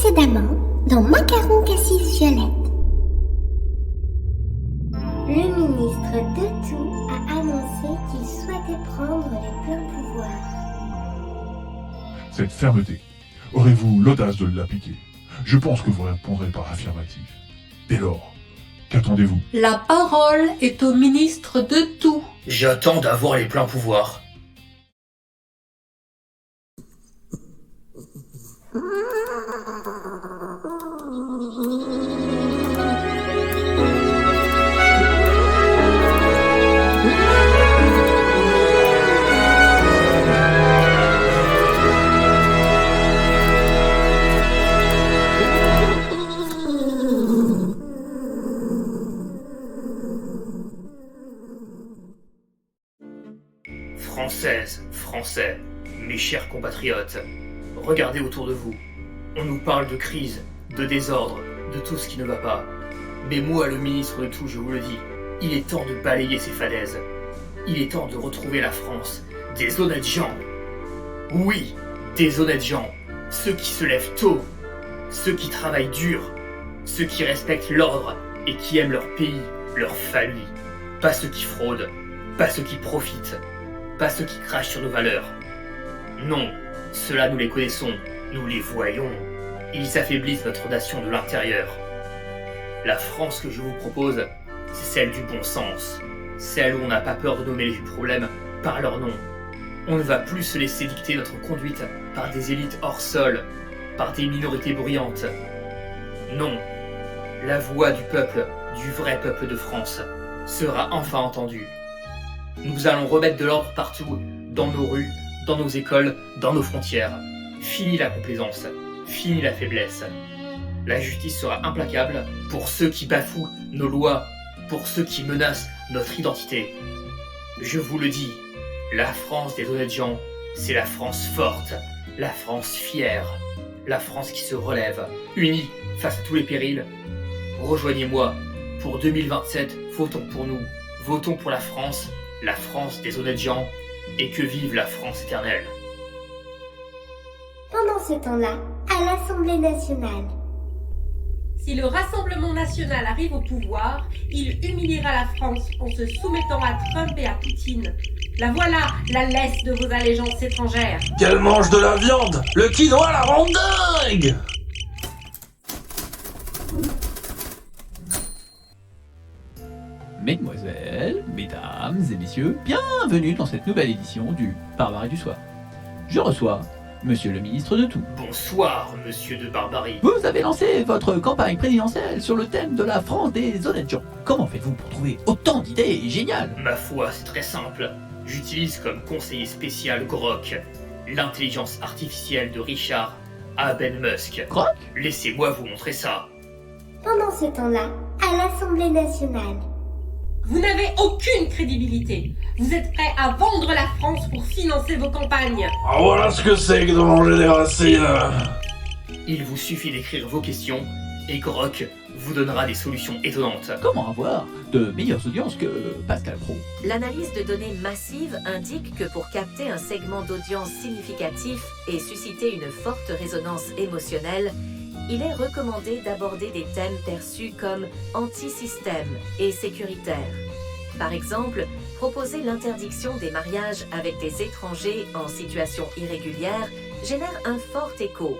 Précédemment, dans Macaron Cassis Violette. Le ministre de Tout a annoncé qu'il souhaitait prendre les pleins pouvoirs. Cette fermeté, aurez-vous l'audace de l'appliquer? Je pense que vous répondrez par affirmatif. Dès lors, qu'attendez-vous? La parole est au ministre de Tout. J'attends d'avoir les pleins pouvoirs. Françaises, Français, mes chers compatriotes, regardez autour de vous. On nous parle de crise, de désordre, de tout ce qui ne va pas. Mais moi, le ministre de Tout, je vous le dis, il est temps de balayer ces falaises. Il est temps de retrouver la France, des honnêtes gens. Oui, des honnêtes gens. Ceux qui se lèvent tôt, ceux qui travaillent dur, ceux qui respectent l'ordre et qui aiment leur pays, leur famille. Pas ceux qui fraudent, pas ceux qui profitent, pas ceux qui crachent sur nos valeurs. Non, ceux-là nous les connaissons, nous les voyons. Ils affaiblissent notre nation de l'intérieur. La France que je vous propose, c'est celle du bon sens. Celle où on n'a pas peur de nommer les problèmes par leur nom. On ne va plus se laisser dicter notre conduite par des élites hors sol, par des minorités bruyantes. Non, la voix du peuple, du vrai peuple de France, sera enfin entendue. Nous allons remettre de l'ordre partout, dans nos rues, dans nos écoles, dans nos frontières. Fini la complaisance, fini la faiblesse. La justice sera implacable pour ceux qui bafouent nos lois, pour ceux qui menacent notre identité. Je vous le dis, la France des honnêtes gens, c'est la France forte, la France fière, la France qui se relève, unie face à tous les périls. Rejoignez-moi, pour 2027, votons pour nous, votons pour la France des honnêtes gens, et que vive la France éternelle. Pendant ce temps-là, à l'Assemblée nationale. Si le Rassemblement national arrive au pouvoir, il humiliera la France en se soumettant à Trump et à Poutine. La voilà, la laisse de vos allégeances étrangères. Qu'elle mange de la viande, le quinoa la rend dingue. Mesdemoiselles, mesdames et messieurs, bienvenue dans cette nouvelle édition du Barbarie du Soir. Je reçois Monsieur le ministre de Tout. Bonsoir, monsieur de Barbarie. Vous avez lancé votre campagne présidentielle sur le thème de la France des honnêtes gens. Comment faites-vous pour trouver autant d'idées géniales? Ma foi, c'est très simple. J'utilise comme conseiller spécial Grok, l'intelligence artificielle de Richard Aben Musk. Grok? Laissez-moi vous montrer ça. Pendant ce temps-là, à l'Assemblée nationale. Vous n'avez aucune crédibilité. Vous êtes prêts à vendre la France pour financer vos campagnes. Ah, voilà ce que c'est que de manger des racines. Il vous suffit d'écrire vos questions et Grok vous donnera des solutions étonnantes. Comment avoir de meilleures audiences que Pascal Pro? L'analyse de données massives indique que pour capter un segment d'audience significatif et susciter une forte résonance émotionnelle, il est recommandé d'aborder des thèmes perçus comme anti-système et sécuritaires. Par exemple, proposer l'interdiction des mariages avec des étrangers en situation irrégulière génère un fort écho.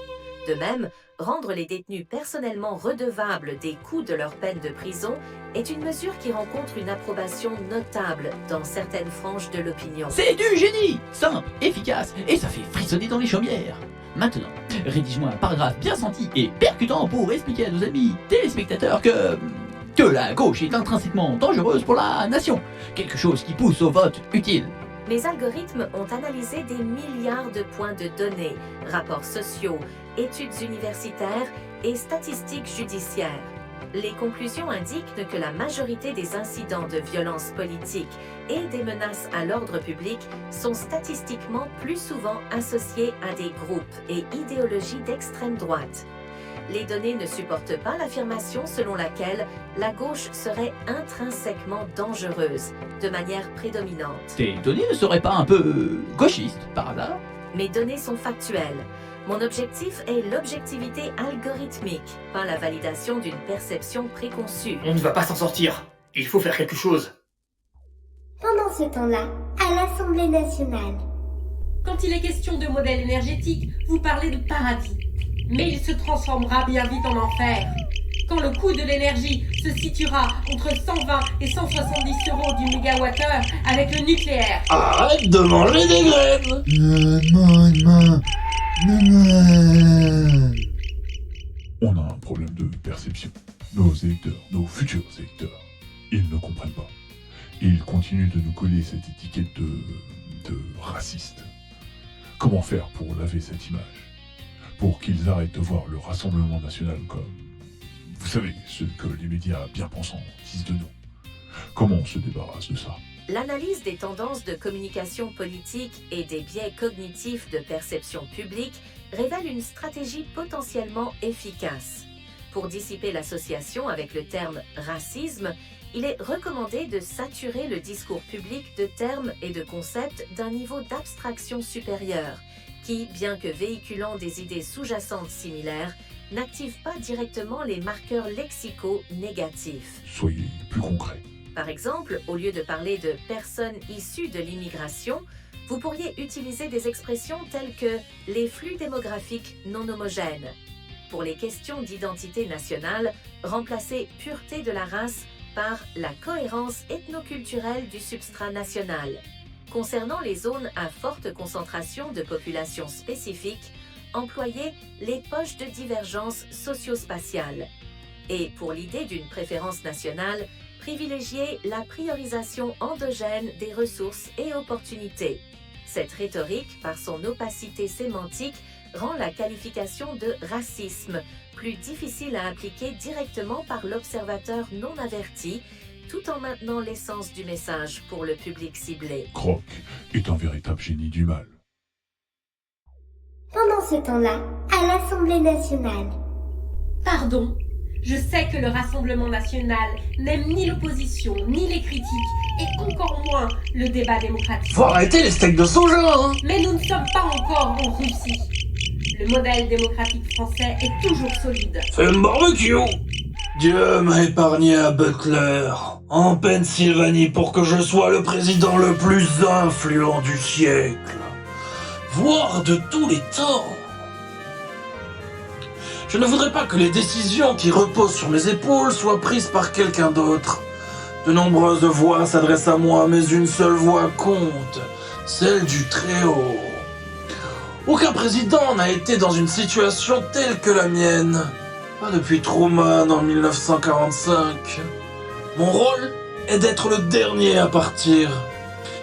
De même, rendre les détenus personnellement redevables des coûts de leur peine de prison est une mesure qui rencontre une approbation notable dans certaines franges de l'opinion. C'est du génie! Simple, efficace, et ça fait frissonner dans les chaumières. Maintenant, rédige-moi un paragraphe bien senti et percutant pour expliquer à nos amis téléspectateurs que la gauche est intrinsèquement dangereuse pour la nation. Quelque chose qui pousse au vote utile. Les algorithmes ont analysé des milliards de points de données, rapports sociaux, études universitaires et statistiques judiciaires. Les conclusions indiquent que la majorité des incidents de violence politique et des menaces à l'ordre public sont statistiquement plus souvent associés à des groupes et idéologies d'extrême droite. Les données ne supportent pas l'affirmation selon laquelle la gauche serait intrinsèquement dangereuse, de manière prédominante. Ces données ne seraient pas un peu gauchistes, par hasard? Mes données sont factuelles. Mon objectif est l'objectivité algorithmique, pas la validation d'une perception préconçue. On ne va pas s'en sortir. Il faut faire quelque chose. Pendant ce temps-là, à l'Assemblée nationale, Quand il est question de modèle énergétique, vous parlez de paradis. Mais il se transformera bien vite en enfer. Quand le coût de l'énergie se situera entre 120 et 170 euros du mégawattheure avec le nucléaire. Arrête de manger des graines. On a un problème de perception. Nos électeurs, nos futurs électeurs, ils ne comprennent pas. Ils continuent de nous coller cette étiquette de raciste. Comment faire pour laver cette image? Pour qu'ils arrêtent de voir le Rassemblement national comme, vous savez, ce que les médias bien pensants disent de nous. Comment on se débarrasse de ça? L'analyse des tendances de communication politique et des biais cognitifs de perception publique révèle une stratégie potentiellement efficace. Pour dissiper l'association avec le terme racisme, il est recommandé de saturer le discours public de termes et de concepts d'un niveau d'abstraction supérieur, qui, bien que véhiculant des idées sous-jacentes similaires, n'activent pas directement les marqueurs lexicaux négatifs. Soyez plus concrets. Par exemple, au lieu de parler de personnes issues de l'immigration, vous pourriez utiliser des expressions telles que les flux démographiques non homogènes. Pour les questions d'identité nationale, remplacez pureté de la race par la cohérence ethnoculturelle du substrat national. Concernant les zones à forte concentration de populations spécifiques, employez les poches de divergence socio-spatiale. Et pour l'idée d'une préférence nationale, privilégiez la priorisation endogène des ressources et opportunités. Cette rhétorique, par son opacité sémantique, rend la qualification de racisme plus difficile à appliquer directement par l'observateur non averti, tout en maintenant l'essence du message pour le public ciblé. Croc est un véritable génie du mal. pendant ce temps-là, à l'Assemblée nationale, Pardon, je sais que le Rassemblement national n'aime ni l'opposition, ni les critiques, et encore moins le débat démocratique. Faut arrêter les steaks de soja, hein. Mais nous ne sommes pas encore en Russie. Le modèle démocratique français est toujours solide. Fais un barbecue. Dieu m'a épargné à Butler, en Pennsylvanie, pour que je sois le président le plus influent du siècle, voire de tous les temps. Je ne voudrais pas que les décisions qui reposent sur mes épaules soient prises par quelqu'un d'autre. De nombreuses voix s'adressent à moi, mais une seule voix compte, celle du Très-Haut. Aucun président n'a été dans une situation telle que la mienne. Pas depuis Truman en 1945. Mon rôle est d'être le dernier à partir.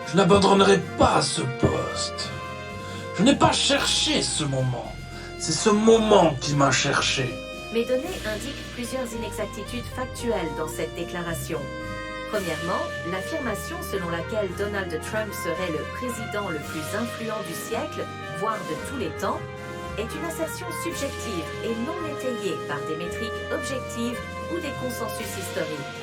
Je n'abandonnerai pas ce poste. Je n'ai pas cherché ce moment. C'est ce moment qui m'a cherché. Mes données indiquent plusieurs inexactitudes factuelles dans cette déclaration. Premièrement, l'affirmation selon laquelle Donald Trump serait le président le plus influent du siècle, voire de tous les temps, est une assertion subjective et non étayée par des métriques objectives ou des consensus historiques.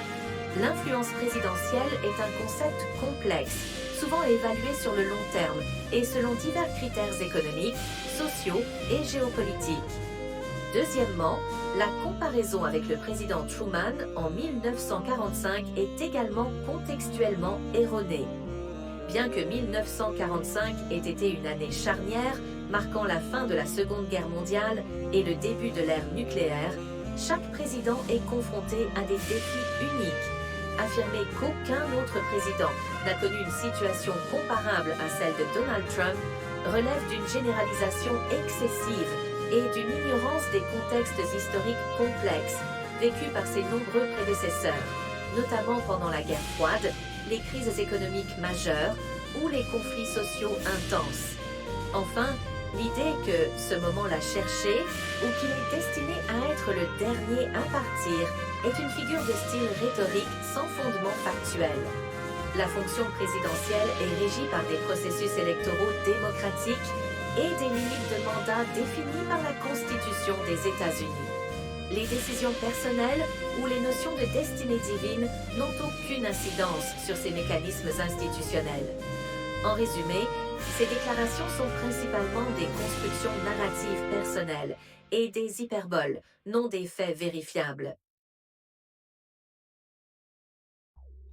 L'influence présidentielle est un concept complexe, souvent évalué sur le long terme et selon divers critères économiques, sociaux et géopolitiques. Deuxièmement, la comparaison avec le président Truman en 1945 est également contextuellement erronée. Bien que 1945 ait été une année charnière, marquant la fin de la Seconde Guerre mondiale et le début de l'ère nucléaire, chaque président est confronté à des défis uniques. Affirmer qu'aucun autre président n'a connu une situation comparable à celle de Donald Trump relève d'une généralisation excessive et d'une ignorance des contextes historiques complexes vécus par ses nombreux prédécesseurs, notamment pendant la guerre froide, les crises économiques majeures ou les conflits sociaux intenses. Enfin, l'idée que ce moment l'a cherché ou qu'il est destiné à être le dernier à partir est une figure de style rhétorique sans fondement factuel. La fonction présidentielle est régie par des processus électoraux démocratiques et des limites de mandat définies par la Constitution des États-Unis. Les décisions personnelles ou les notions de destinée divine n'ont aucune incidence sur ces mécanismes institutionnels. En résumé, Ces déclarations sont principalement des constructions narratives personnelles et des hyperboles, non des faits vérifiables.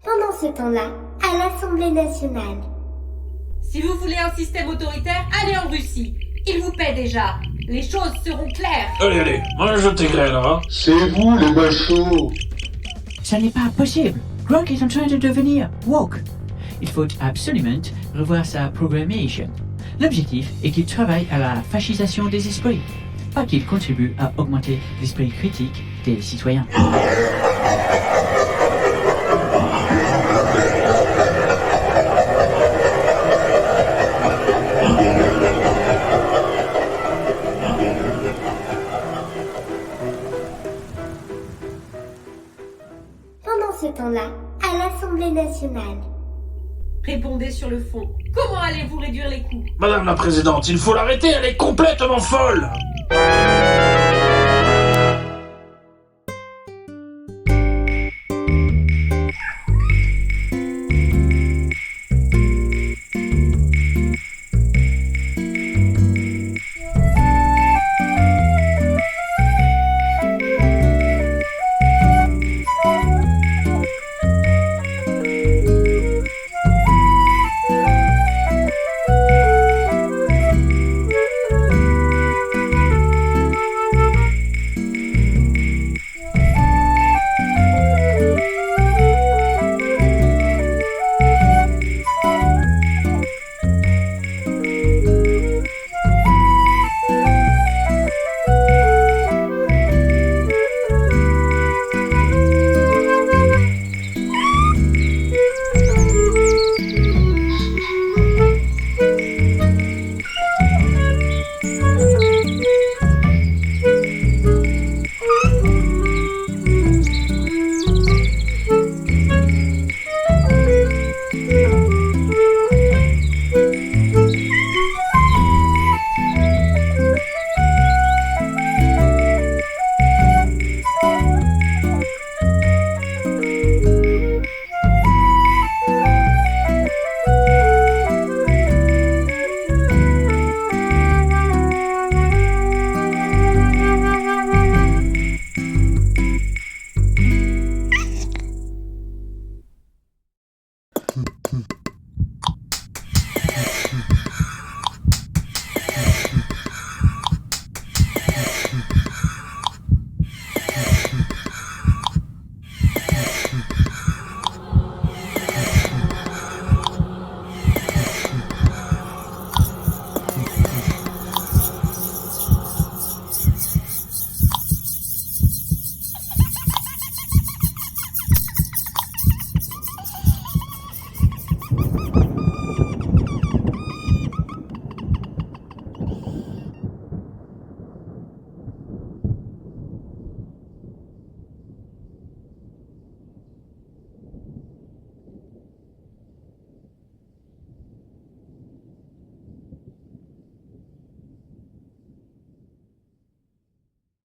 Pendant ce temps-là, à l'Assemblée nationale. Si vous voulez un système autoritaire, allez en Russie. Ils vous paient déjà. Les choses seront claires. Allez, mange tes graines, hein. C'est vous les machos. Ça n'est pas possible. Grok est en train de devenir woke. Il faut absolument revoir sa programmation. L'objectif est qu'il travaille à la fascisation des esprits, pas qu'il contribue à augmenter l'esprit critique des citoyens. Pendant ce temps-là, à l'Assemblée nationale. Répondez sur le fond. Comment allez-vous réduire les coûts? Madame la Présidente, il faut l'arrêter, elle est complètement folle.